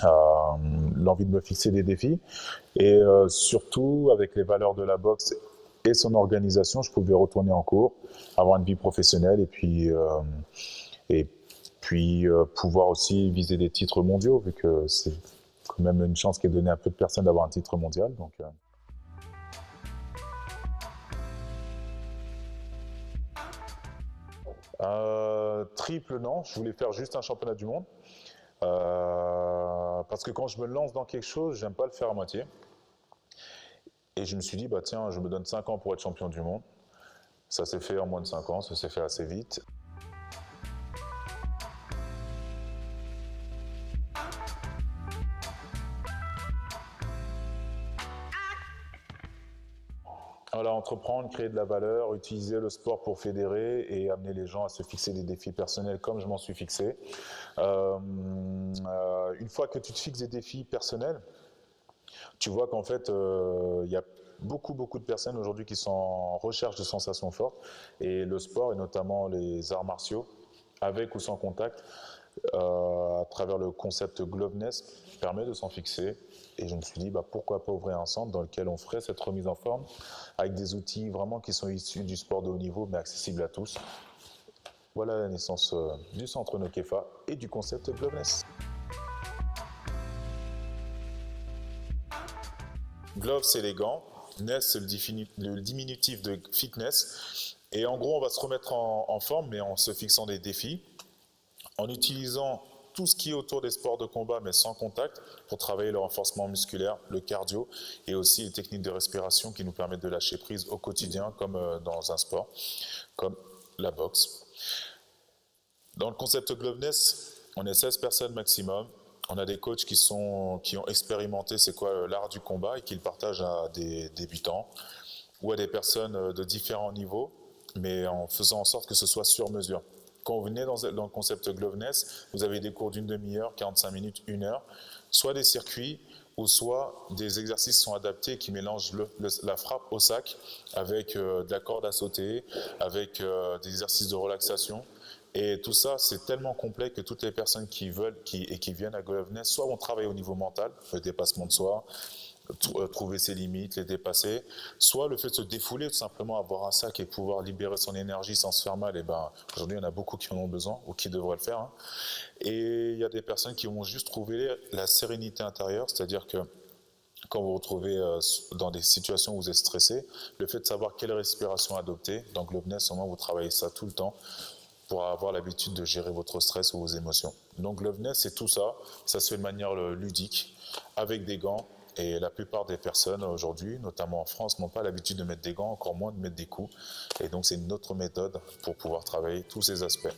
l'envie de me fixer des défis. Et surtout, avec les valeurs de la boxe et son organisation, je pouvais retourner en cours, avoir une vie professionnelle et puis pouvoir aussi viser des titres mondiaux, vu que c'est quand même une chance qui est donnée à peu de personnes d'avoir un titre mondial. Triple, non, je voulais faire juste un championnat du monde. Parce que quand je me lance dans quelque chose, j'aime pas le faire à moitié. Et je me suis dit, bah tiens, je me donne 5 ans pour être champion du monde. Ça s'est fait en moins de 5 ans, ça s'est fait assez vite. Voilà, entreprendre, créer de la valeur, utiliser le sport pour fédérer et amener les gens à se fixer des défis personnels comme je m'en suis fixé. Une fois que tu te fixes des défis personnels, tu vois qu'en fait, il y a beaucoup de personnes aujourd'hui qui sont en recherche de sensations fortes et le sport et notamment les arts martiaux, avec ou sans contact, à travers le concept Gloveness, permet de s'en fixer. Et je me suis dit, bah, pourquoi pas ouvrir un centre dans lequel on ferait cette remise en forme avec des outils vraiment qui sont issus du sport de haut niveau, mais accessibles à tous. Voilà la naissance du centre Nokefa et du concept Gloveness. Glove, c'est les gants. Ness, c'est le diminutif de fitness. Et en gros, on va se remettre en forme, mais en se fixant des défis, en utilisant tout ce qui est autour des sports de combat, mais sans contact, pour travailler le renforcement musculaire, le cardio, et aussi les techniques de respiration qui nous permettent de lâcher prise au quotidien, comme dans un sport, comme la boxe. Dans le concept Gloveness, on est 16 personnes maximum. On a des coachs qui ont expérimenté c'est quoi l'art du combat et qui le partagent à des débutants ou à des personnes de différents niveaux, mais en faisant en sorte que ce soit sur mesure. Quand vous venez dans le concept Gloveness, vous avez des cours d'une demi-heure, 45 minutes, 1 heure, soit des circuits ou soit des exercices sont adaptés qui mélangent la frappe au sac avec de la corde à sauter, avec des exercices de relaxation. Et tout ça, c'est tellement complet que toutes les personnes qui veulent et qui viennent à Gloveness, soit vont travailler au niveau mental, le dépassement de soi, trouver ses limites, les dépasser, soit le fait de se défouler, tout simplement avoir un sac et pouvoir libérer son énergie sans se faire mal. Et ben, aujourd'hui, il y en a beaucoup qui en ont besoin ou qui devraient le faire. Hein. Et il y a des personnes qui vont juste trouver la sérénité intérieure, c'est-à-dire que quand vous vous retrouvez dans des situations où vous êtes stressé, le fait de savoir quelle respiration adopter, dans Gloveness, au moins vous travaillez ça tout le temps pour avoir l'habitude de gérer votre stress ou vos émotions. Donc Gloveness, c'est tout ça. Ça se fait de manière ludique, avec des gants. Et la plupart des personnes aujourd'hui, notamment en France, n'ont pas l'habitude de mettre des gants, encore moins de mettre des coups. Et donc c'est une autre méthode pour pouvoir travailler tous ces aspects.